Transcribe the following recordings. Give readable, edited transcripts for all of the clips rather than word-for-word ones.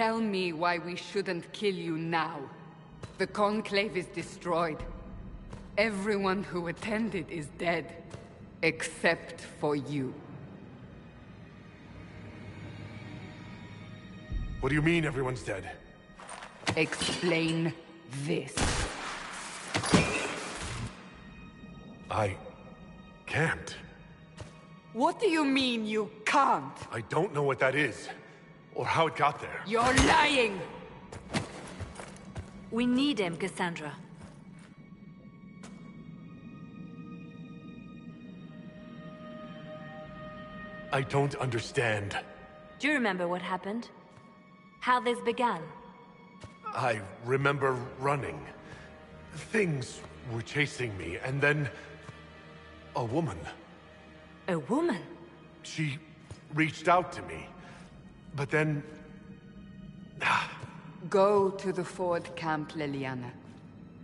tell me why we shouldn't kill you now. The Conclave is destroyed. Everyone who attended is dead. Except for you. What do you mean everyone's dead? Explain this. I can't. What do you mean you can't? I don't know what that is, or how it got there. You're lying! We need him, Cassandra. I don't understand. Do you remember what happened? How this began? I remember running. Things were chasing me, and then... a woman. A woman? She reached out to me, but then... Go to the Ford camp, Liliana.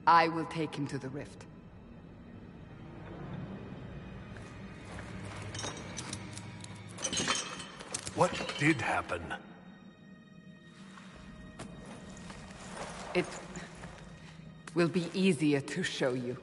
I will take him to the rift. What did happen? It will be easier to show you.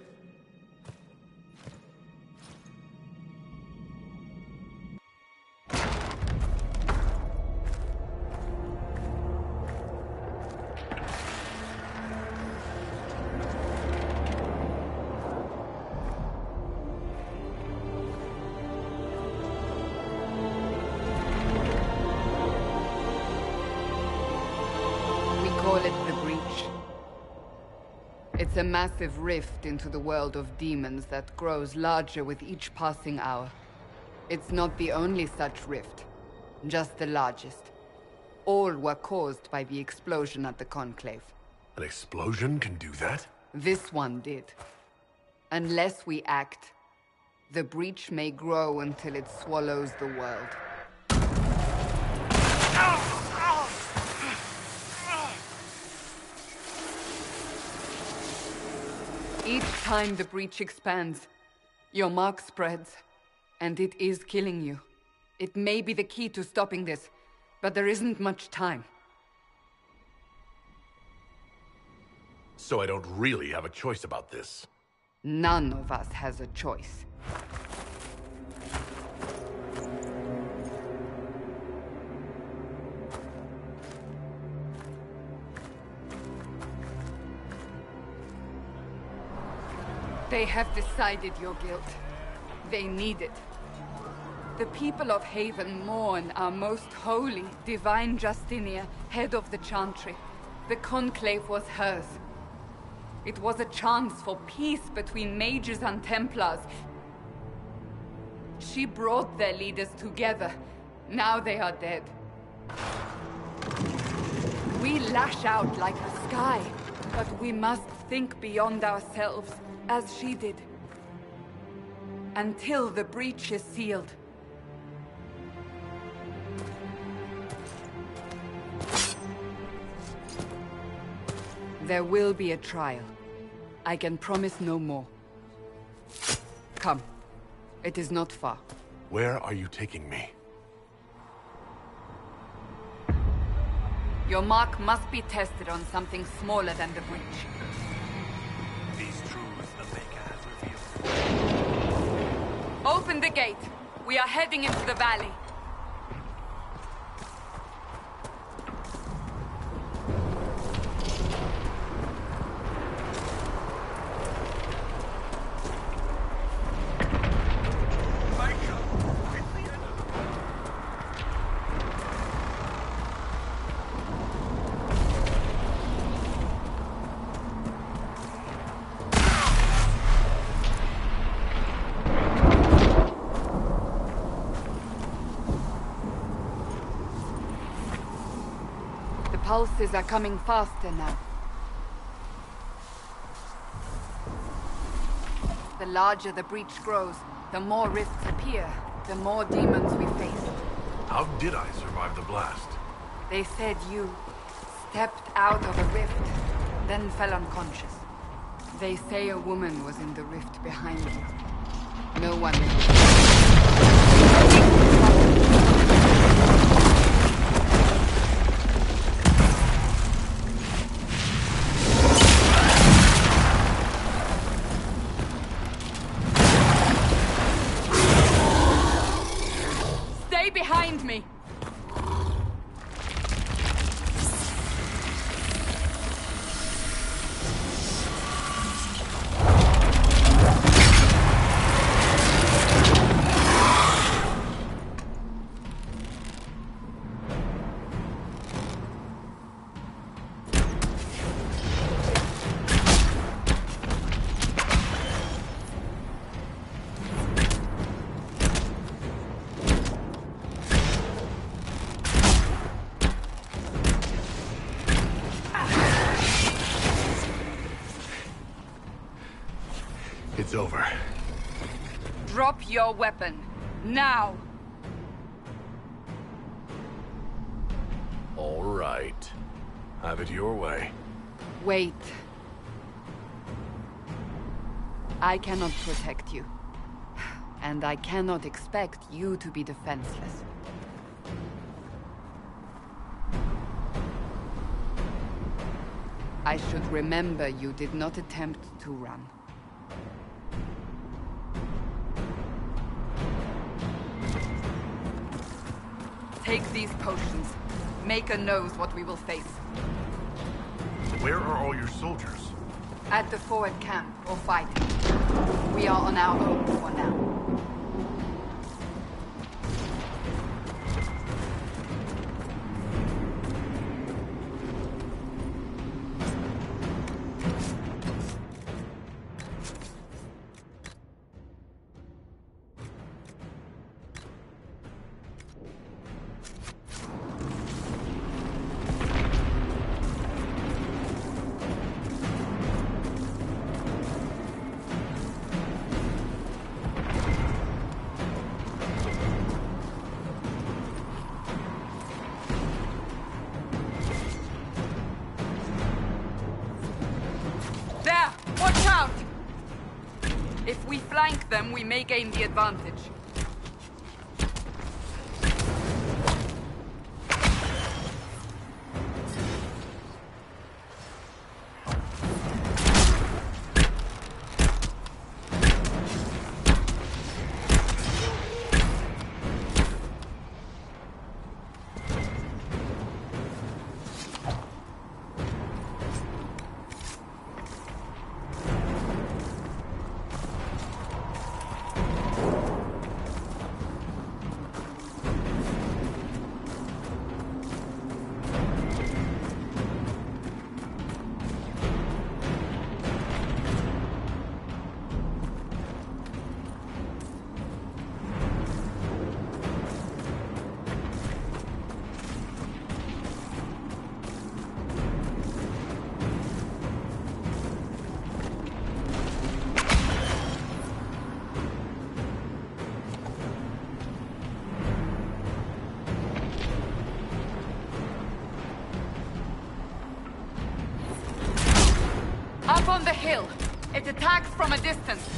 It's a massive rift into the world of demons that grows larger with each passing hour. It's not the only such rift, just the largest. All were caused by the explosion at the Conclave. An explosion can do that? This one did. Unless we act, the breach may grow until it swallows the world. Each time the breach expands, your mark spreads, and it is killing you. It may be the key to stopping this, but there isn't much time. So I don't really have a choice about this. None of us has a choice. They have decided your guilt. They need it. The people of Haven mourn our most holy, divine Justinia, head of the Chantry. The Conclave was hers. It was a chance for peace between mages and Templars. She brought their leaders together. Now they are dead. We lash out like the sky, but we must think beyond ourselves, as she did. Until the breach is sealed. There will be a trial. I can promise no more. Come. It is not far. Where are you taking me? Your mark must be tested on something smaller than the breach. These truths the Maker has revealed. Open the gate. We are heading into the valley. Pulses are coming faster now. The larger the breach grows, the more rifts appear, the more demons we face. How did I survive the blast? They said you stepped out of a rift, then fell unconscious. They say a woman was in the rift behind you. No one knows. It's over. Drop your weapon. Now! All right. Have it your way. Wait. I cannot protect you. And I cannot expect you to be defenseless. I should remember you did not attempt to run. Take these potions. Maker knows what we will face. Where are all your soldiers? At the forward camp, or fighting. We are on our own for now. Watch out! If we flank them, we may gain the advantage. Up on the hill. It attacks from a distance.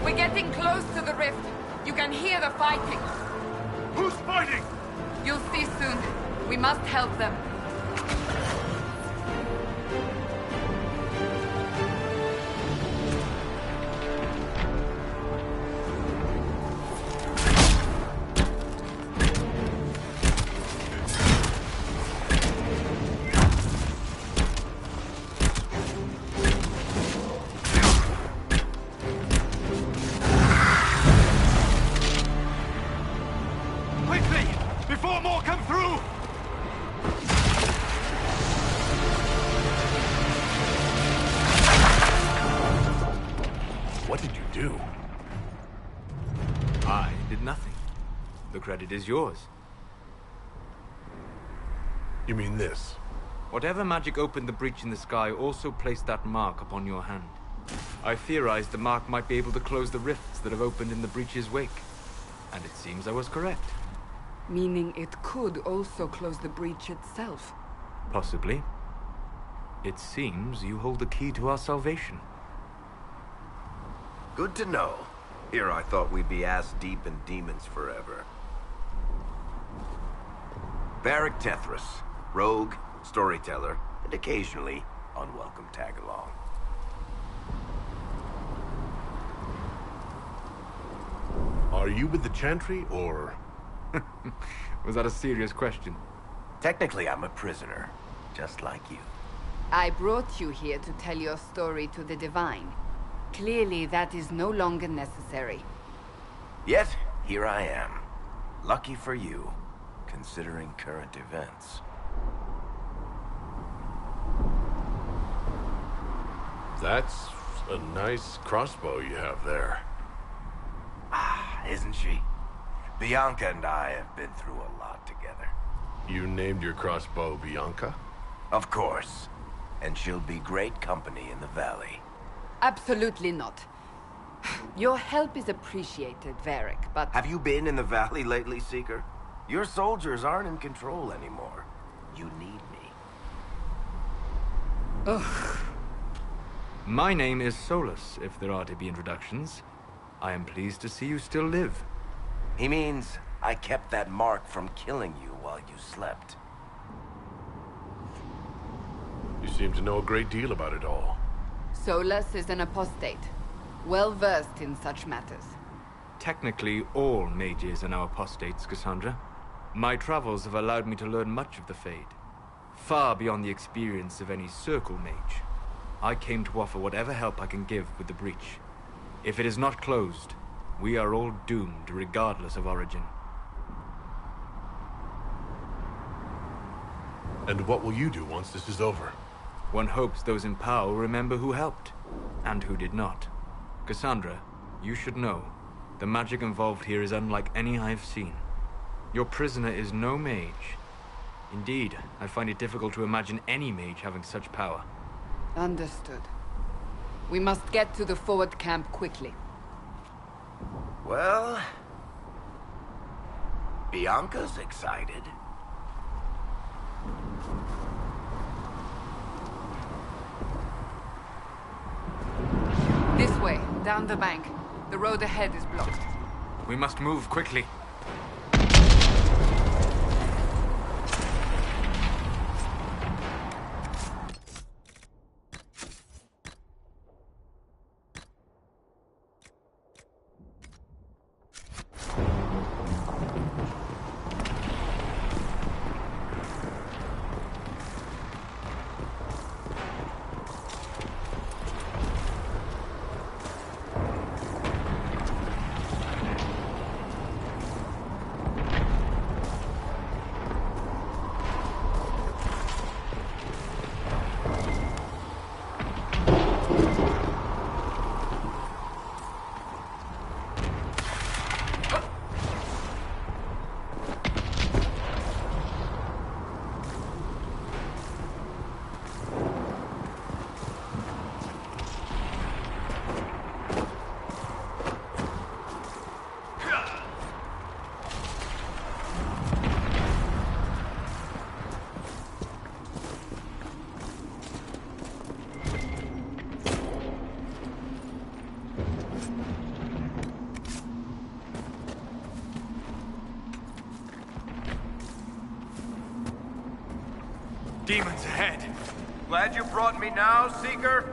We're getting close to the rift. You can hear the fighting. Who's fighting? You'll see soon. We must help them. Quickly! Before more come through! What did you do? I did nothing. The credit is yours. You mean this? Whatever magic opened the breach in the sky also placed that mark upon your hand. I theorized the mark might be able to close the rifts that have opened in the breach's wake. And it seems I was correct. Meaning it could also close the breach itself. Possibly. It seems you hold the key to our salvation. Good to know. Here I thought we'd be ass-deep in demons forever. Varric Tethras, rogue, storyteller, and occasionally unwelcome tag-along. Are you with the Chantry, or...? Was that a serious question? Technically, I'm a prisoner, just like you. I brought you here to tell your story to the Divine. Clearly, that is no longer necessary. Yet, here I am. Lucky for you, considering current events. That's a nice crossbow you have there. Ah, isn't she? Bianca and I have been through a lot together. You named your crossbow Bianca? Of course. And she'll be great company in the valley. Absolutely not. Your help is appreciated, Varric, but... Have you been in the valley lately, Seeker? Your soldiers aren't in control anymore. You need me. Ugh. My name is Solus, if there are to be introductions. I am pleased to see you still live. He means I kept that mark from killing you while you slept. You seem to know a great deal about it all. Solus is an apostate, well-versed in such matters. Technically, all mages are now apostates, Cassandra. My travels have allowed me to learn much of the Fade, far beyond the experience of any circle mage. I came to offer whatever help I can give with the breach. If it is not closed, we are all doomed, regardless of origin. And what will you do once this is over? One hopes those in power remember who helped, and who did not. Cassandra, you should know, the magic involved here is unlike any I have seen. Your prisoner is no mage. Indeed, I find it difficult to imagine any mage having such power. Understood. We must get to the forward camp quickly. Well... Bianca's excited. This way, down the bank. The road ahead is blocked. We must move quickly. Demons ahead. Glad you brought me now, Seeker?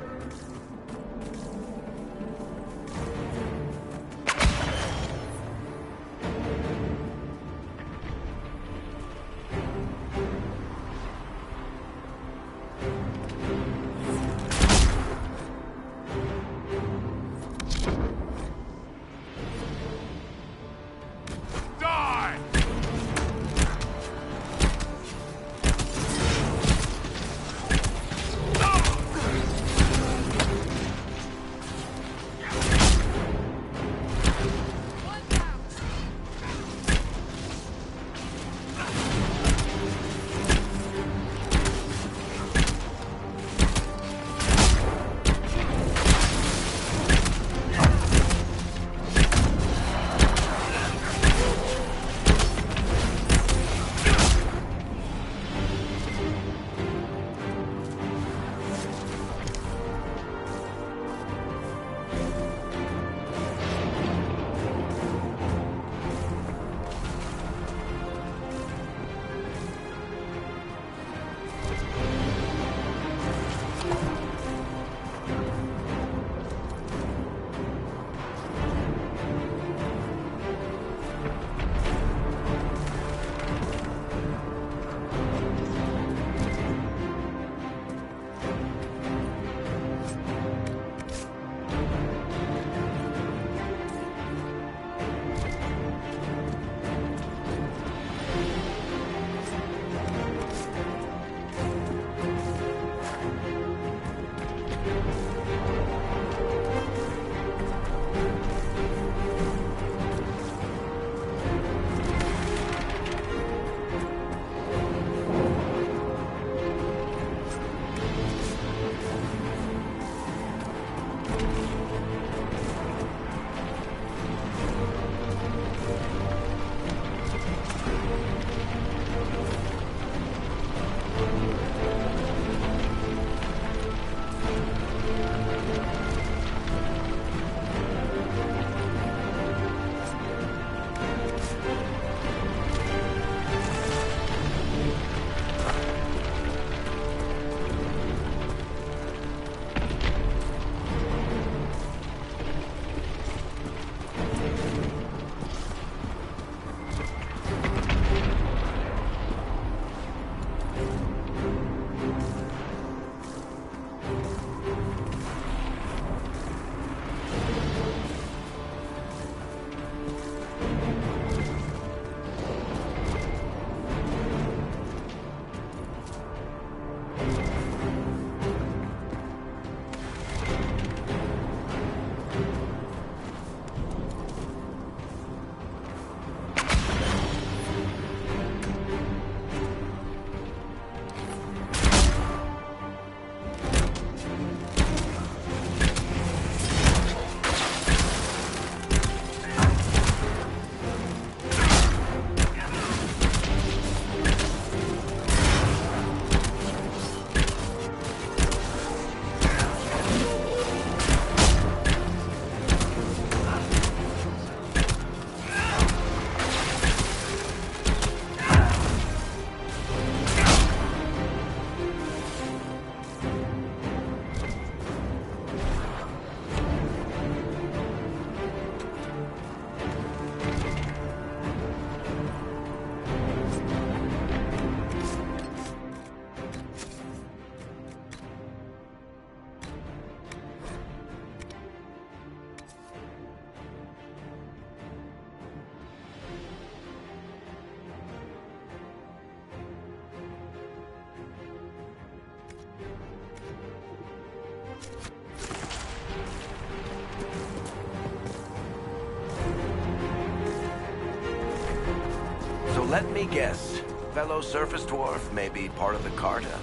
Let me guess. Fellow surface dwarf may be part of the Carta.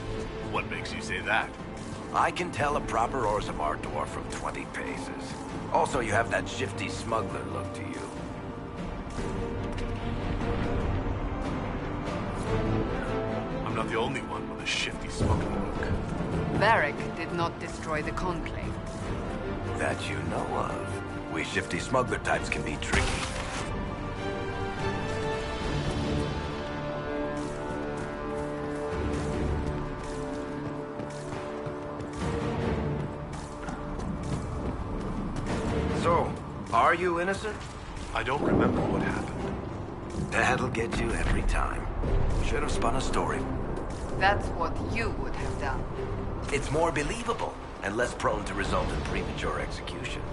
What makes you say that? I can tell a proper Orzammar dwarf from 20 paces. Also, you have that shifty smuggler look to you. I'm not the only one with a shifty smuggler look. Varric did not destroy the Conclave. That you know of. We shifty smuggler types can be tricky. Are you innocent? I don't remember what happened. That'll get you every time. Should have spun a story. That's what you would have done. It's more believable and less prone to result in premature execution.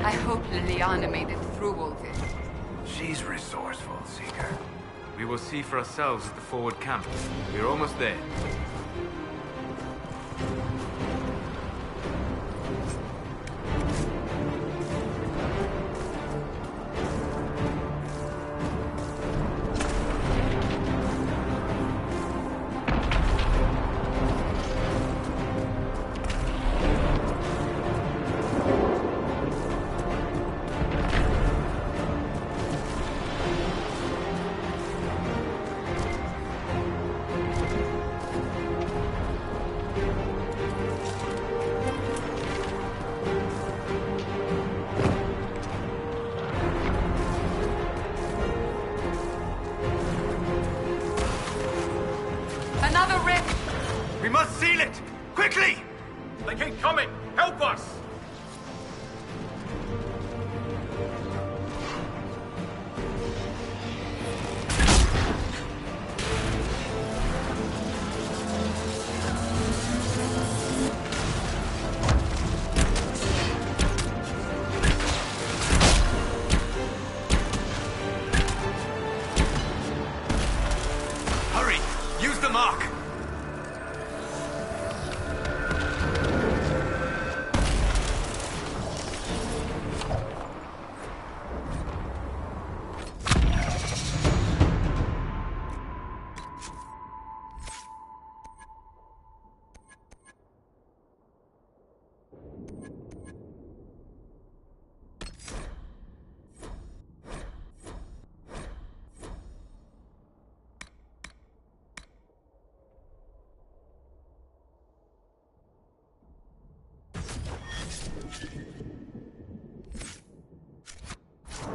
I hope Liliana made it through all this. She's resourceful, Seeker. We will see for ourselves at the forward camp. We're almost there. Another rift! We must seal it! Quickly! They keep coming! Help us! Hurry! Use the mark!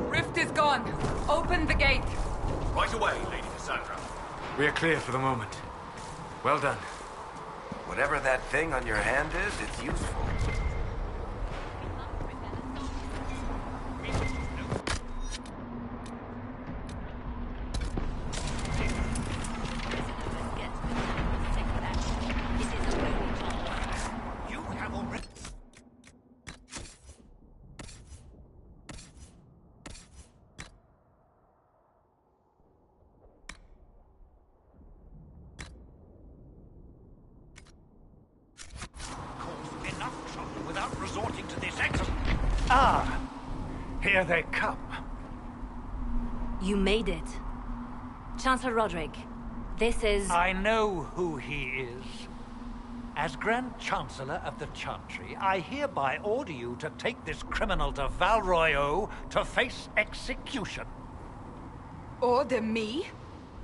Rift is gone. Open the gate. Right away, Lady Cassandra. We are clear for the moment. Well done. Whatever that thing on your hand is, it's useful. You have already... caused enough trouble without resorting to this exercise. Ah! Here they come. You made it. Chancellor Roderick, this is... I know who he is. As Grand Chancellor of the Chantry, I hereby order you to take this criminal to Val Royeaux to face execution. Order me?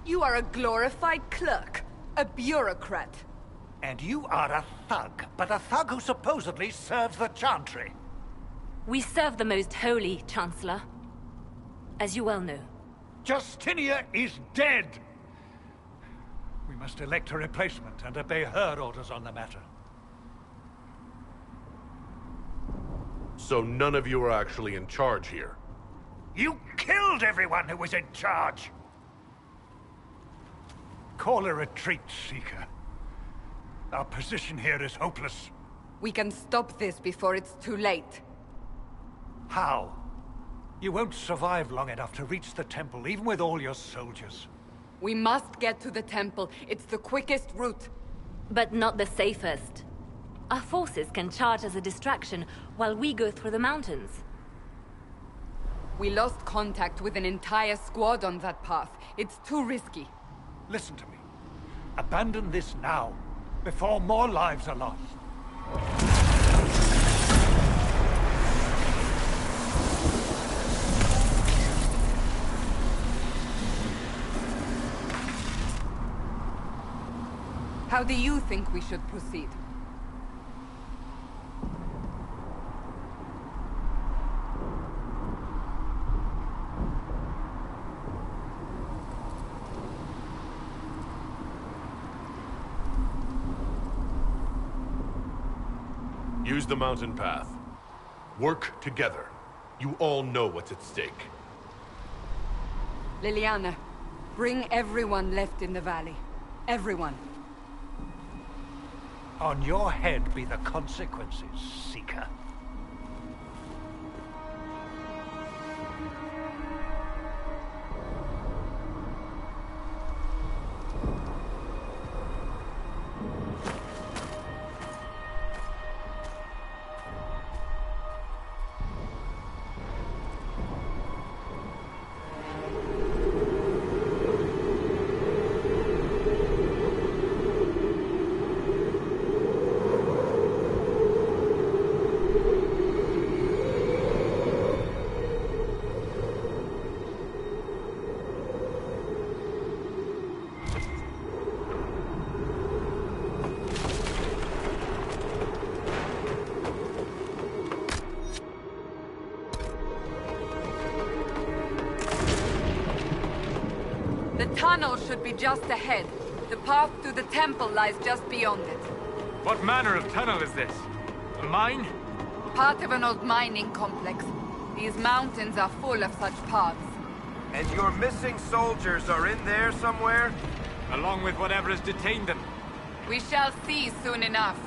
You are a glorified clerk. A bureaucrat. And you are a thug, but a thug who supposedly serves the Chantry. We serve the most holy, Chancellor. As you well know. Justinia is dead! We must elect a replacement and obey her orders on the matter. So none of you are actually in charge here? You killed everyone who was in charge! Call a retreat, Seeker. Our position here is hopeless. We can stop this before it's too late. How? You won't survive long enough to reach the temple, even with all your soldiers. We must get to the temple. It's the quickest route. But not the safest. Our forces can charge as a distraction while we go through the mountains. We lost contact with an entire squad on that path. It's too risky. Listen to me. Abandon this now, before more lives are lost. How do you think we should proceed? Use the mountain path. Work together. You all know what's at stake. Liliana, bring everyone left in the valley. Everyone. On your head be the consequences, Seeker. The tunnel should be just ahead. The path to the temple lies just beyond it. What manner of tunnel is this? A mine? Part of an old mining complex. These mountains are full of such paths. And your missing soldiers are in there somewhere? Along with whatever has detained them. We shall see soon enough.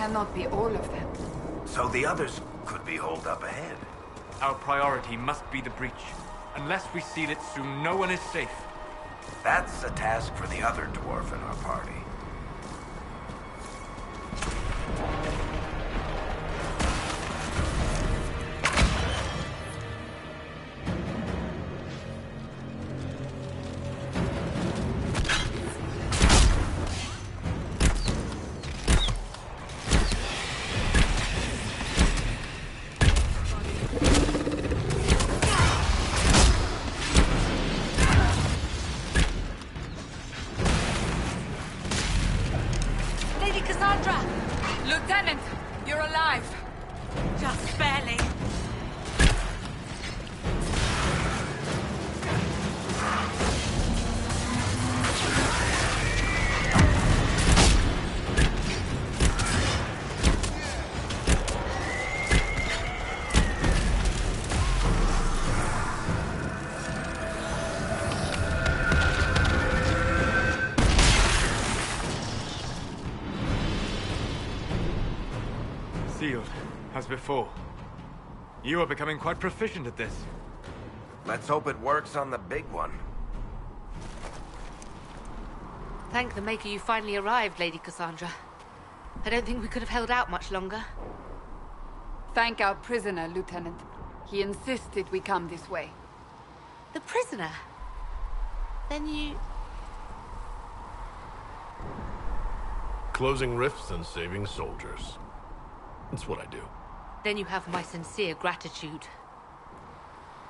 cannot be all of them. So the others could be holed up ahead. Our priority must be the breach. Unless we seal it soon, no one is safe. That's a task for the other dwarf in our party. Lieutenant, you're alive. Just barely. Sealed, as before. You are becoming quite proficient at this. Let's hope it works on the big one. Thank the Maker you finally arrived, Lady Cassandra. I don't think we could have held out much longer. Thank our prisoner, Lieutenant. He insisted we come this way. The prisoner? Then you... Closing rifts and saving soldiers. That's what I do. Then you have my sincere gratitude.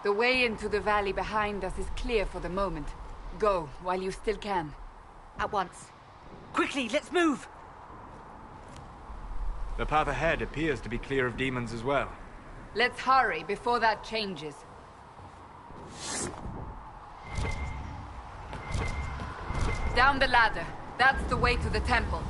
The way into the valley behind us is clear for the moment. Go, while you still can. At once. Quickly, let's move! The path ahead appears to be clear of demons as well. Let's hurry before that changes. Down the ladder. That's the way to the temple.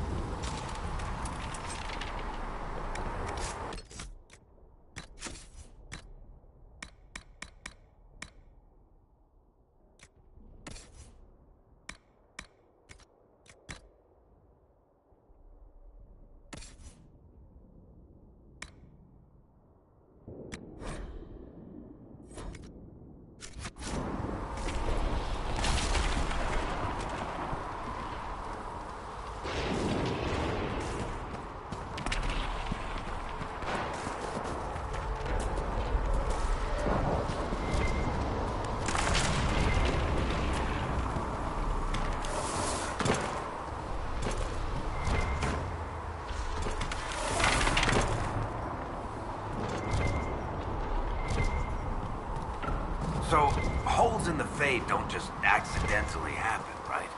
So, holes in the Fade don't just accidentally happen, right?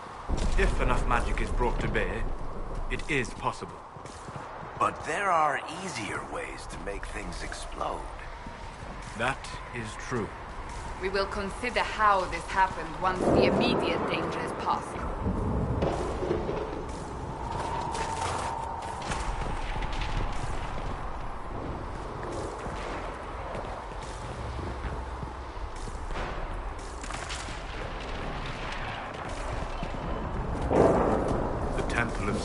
If enough magic is brought to bear, it is possible. But there are easier ways to make things explode. That is true. We will consider how this happened once the immediate danger is past.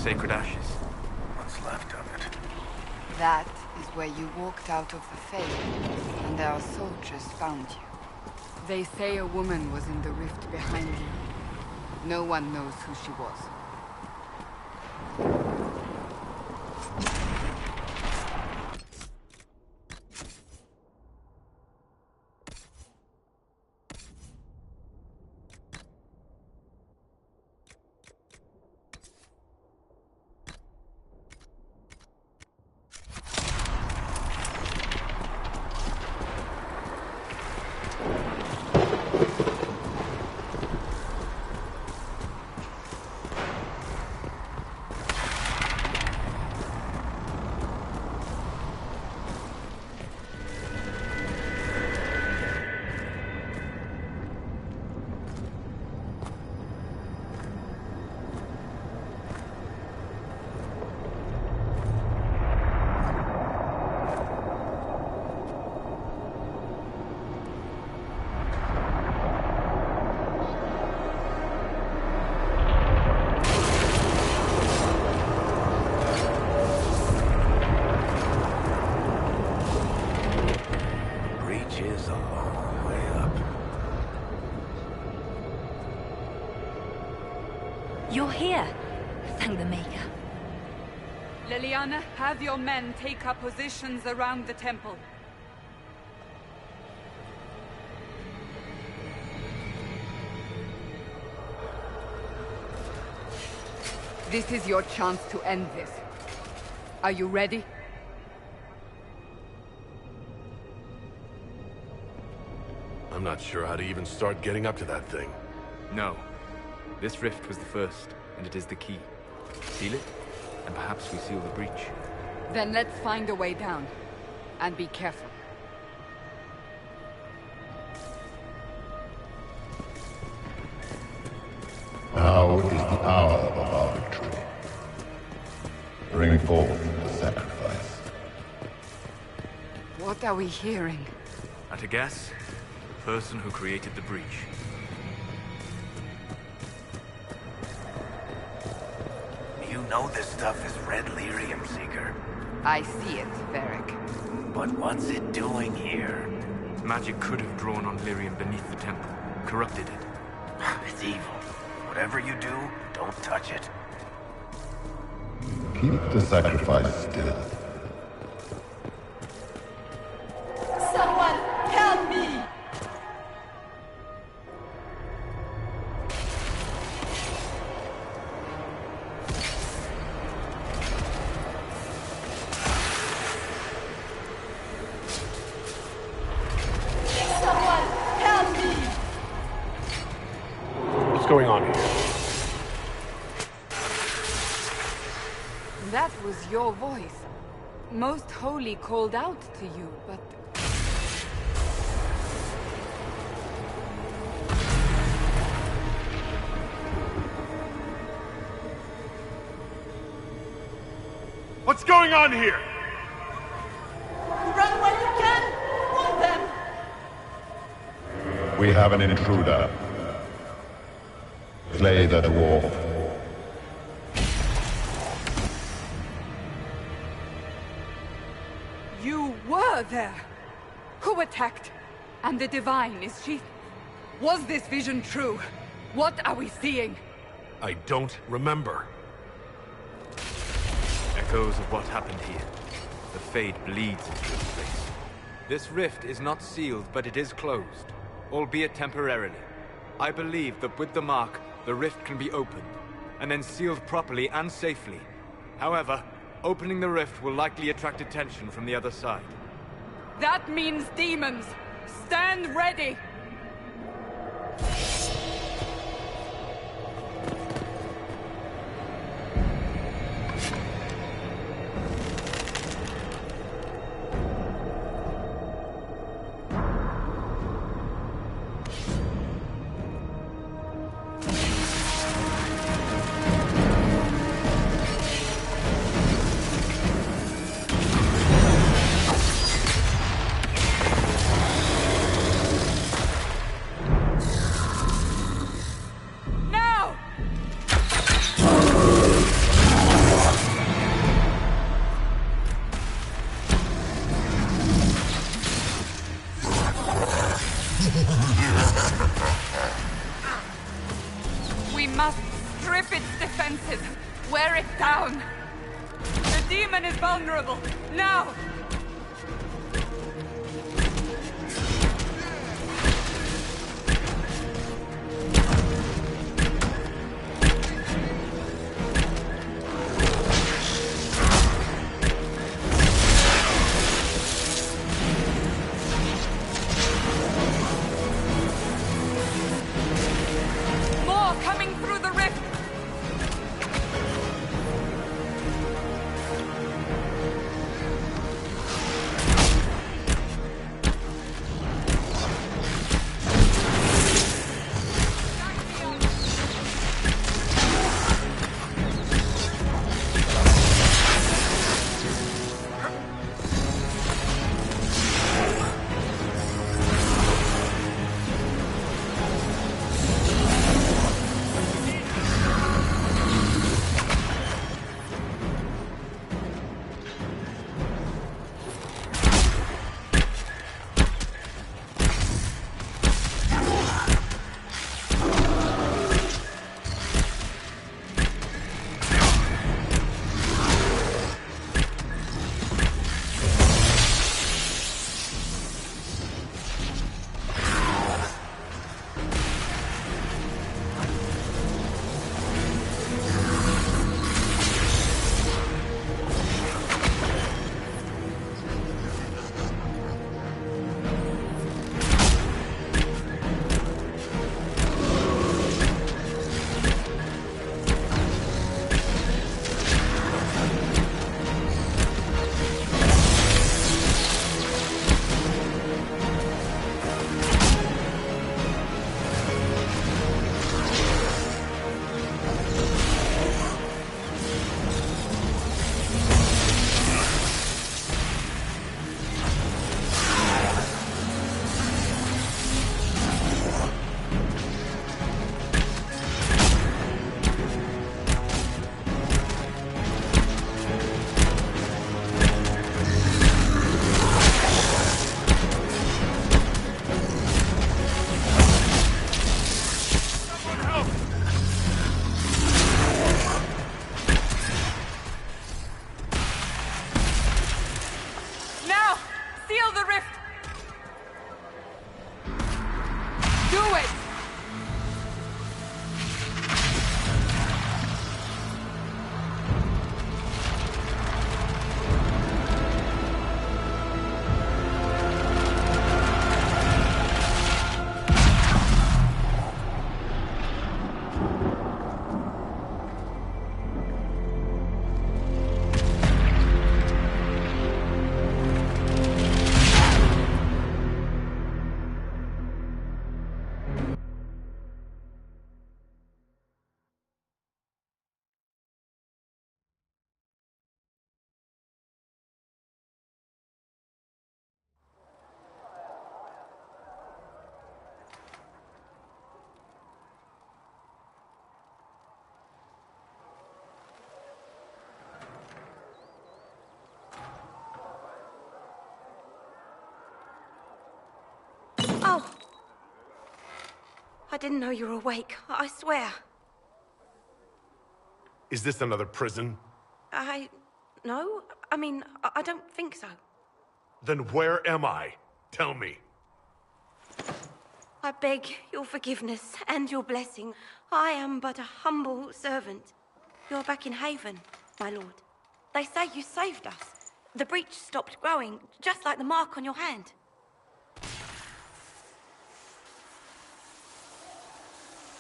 Sacred ashes. What's left of it? That is where you walked out of the Fade, and our soldiers found you. They say a woman was in the rift behind you. No one knows who she was. bridge is a long way up. You're here. Thank the Maker. Liliana, have your men take up positions around the temple. This is your chance to end this. Are you ready? I'm not sure how to even start getting up to that thing. No. This rift was the first, and it is the key. Seal it, and perhaps we seal the breach. Then let's find a way down. And be careful. Now is the hour of our victory. Bring forth the sacrifice. What are we hearing? At a guess, the person who created the breach. You know this stuff is red lyrium, Seeker. I see it, Varric. But what's it doing here? Magic could have drawn on lyrium beneath the temple, corrupted it. It's evil. Whatever you do, don't touch it. Keep the sacrifice still. Someone help me! Someone help me! What's going on here? That was your voice. Most Holy called out to you, but... What's going on here? Run when you can! Warn them! We have an intruder. Slay the dwarf. You were there! Who attacked? And the Divine, is she... Was this vision true? What are we seeing? I don't remember. Echoes of what happened here. The Fade bleeds into this place. This rift is not sealed, but it is closed, albeit temporarily. I believe that with the mark, the rift can be opened, and then sealed properly and safely. However, opening the rift will likely attract attention from the other side. That means demons! Stand ready! We must strip its defenses, wear it down. The demon is vulnerable, now! More coming through the rift! I didn't know you were awake, I swear. Is this another prison? No. I mean, I don't think so. Then where am I? Tell me. I beg your forgiveness and your blessing. I am but a humble servant. You're back in Haven, my lord. They say you saved us. The breach stopped growing, just like the mark on your hand.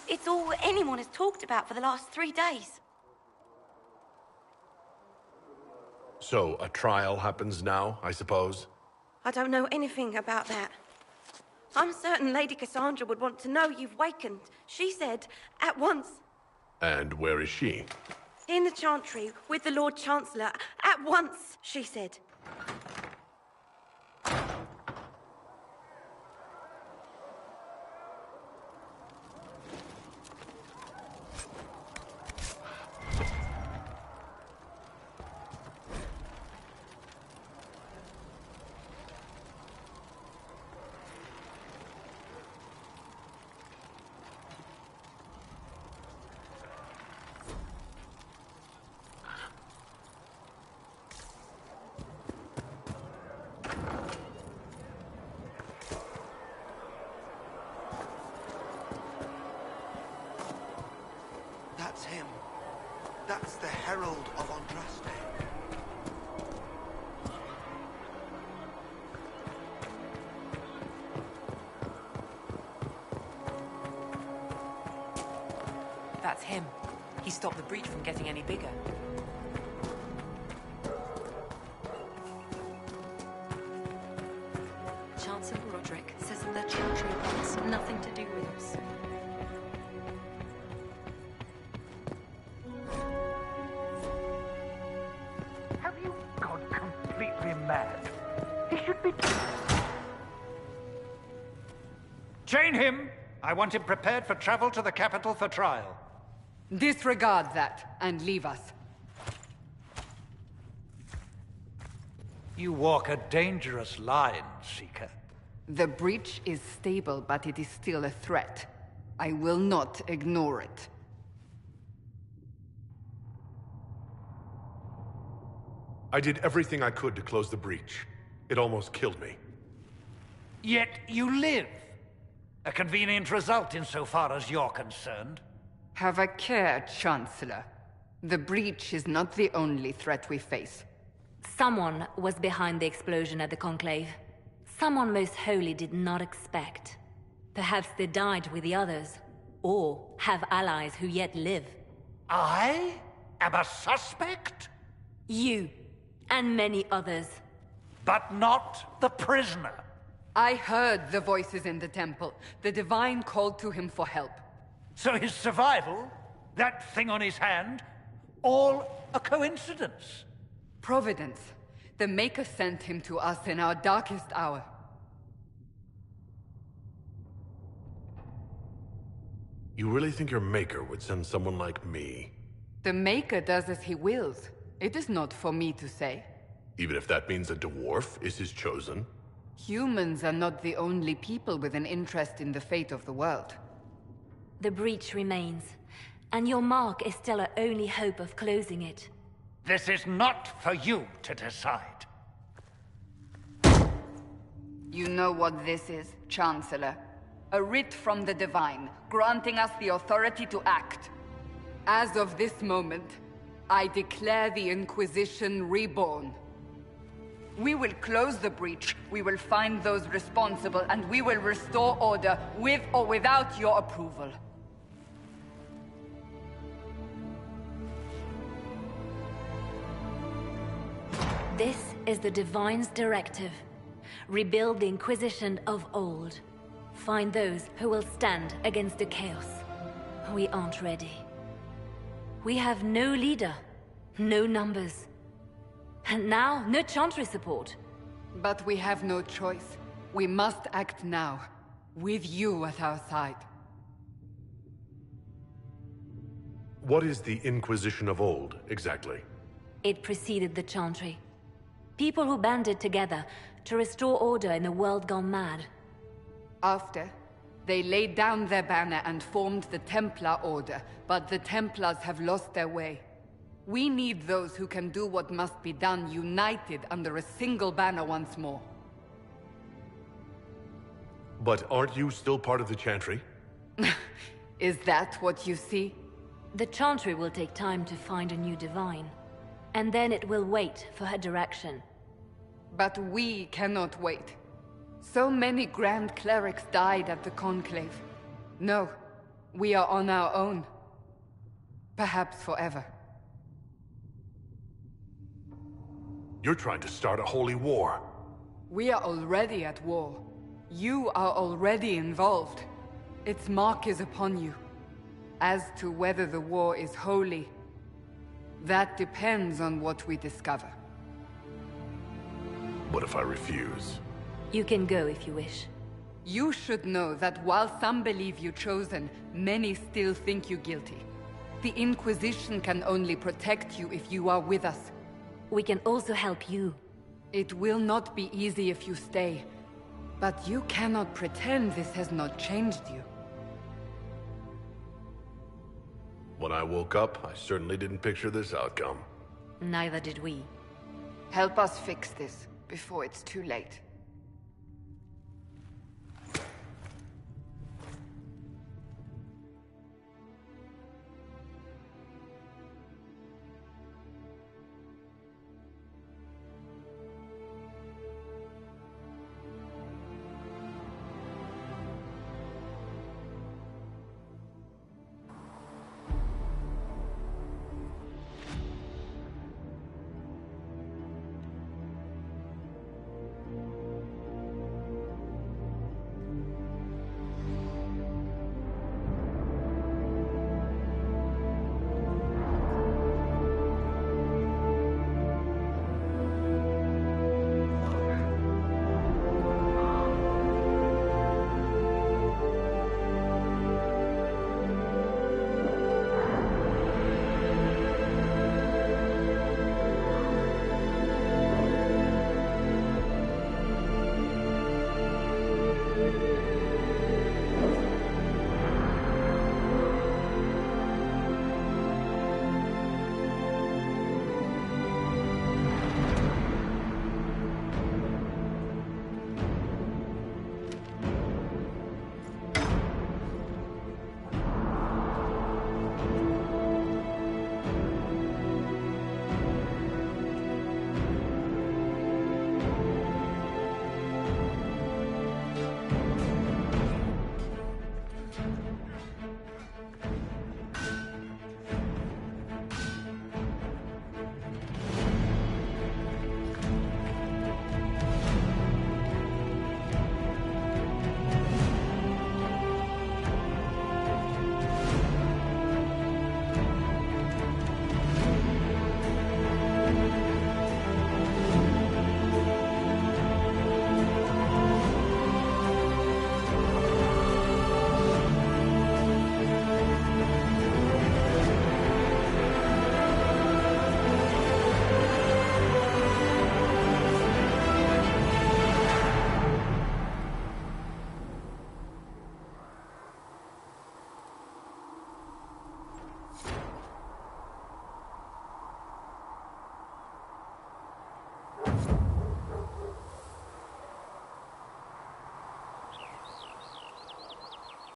It's all anyone has talked about for the last 3 days. So, a trial happens now, I suppose? I don't know anything about that. I'm certain Lady Cassandra would want to know you've wakened. She said, at once. And where is she? In the Chantry, with the Lord Chancellor. At once, she said. That's him. That's the Herald of Andraste. That's him. He stopped the breach from getting any bigger. Chancellor Roderick says that the Chantry wants nothing to do with us. Have you gone completely mad? He should be... Chain him! I want him prepared for travel to the capital for trial. Disregard that, and leave us. You walk a dangerous line, Seeker. The breach is stable, but it is still a threat. I will not ignore it. I did everything I could to close the breach. It almost killed me. Yet you live. A convenient result insofar as you're concerned. Have a care, Chancellor. The breach is not the only threat we face. Someone was behind the explosion at the Conclave. Someone Most Holy did not expect. Perhaps they died with the others, or have allies who yet live. I am a suspect? You, and many others. But not the prisoner. I heard the voices in the temple. The Divine called to him for help. So his survival, that thing on his hand, all a coincidence? Providence. The Maker sent him to us in our darkest hour. You really think your Maker would send someone like me? The Maker does as he wills. It is not for me to say. Even if that means a dwarf is his chosen? Humans are not the only people with an interest in the fate of the world. The breach remains, and your mark is still our only hope of closing it. This is not for you to decide. You know what this is, Chancellor. A writ from the Divine, granting us the authority to act. As of this moment, I declare the Inquisition reborn. We will close the breach, we will find those responsible, and we will restore order with or without your approval. This is the Divine's directive. Rebuild the Inquisition of old. Find those who will stand against the chaos. We aren't ready. We have no leader, no numbers. And now, no Chantry support. But we have no choice. We must act now, with you at our side. What is the Inquisition of old, exactly? It preceded the Chantry. People who banded together to restore order in a world gone mad. After, They laid down their banner and formed the Templar Order, but the Templars have lost their way. We need those who can do what must be done, united under a single banner once more. But aren't you still part of the Chantry? Is that what you see? The Chantry will take time to find a new divine. And then it will wait for her direction. But we cannot wait. So many Grand Clerics died at the Conclave. No, we are on our own. Perhaps forever. You're trying to start a holy war. We are already at war. You are already involved. Its mark is upon you. As to whether the war is holy, that depends on what we discover. What if I refuse? You can go if you wish. You should know that while some believe you chosen, many still think you guilty. The Inquisition can only protect you if you are with us. We can also help you. It will not be easy if you stay, but you cannot pretend this has not changed you. When I woke up, I certainly didn't picture this outcome. Neither did we. Help us fix this before it's too late.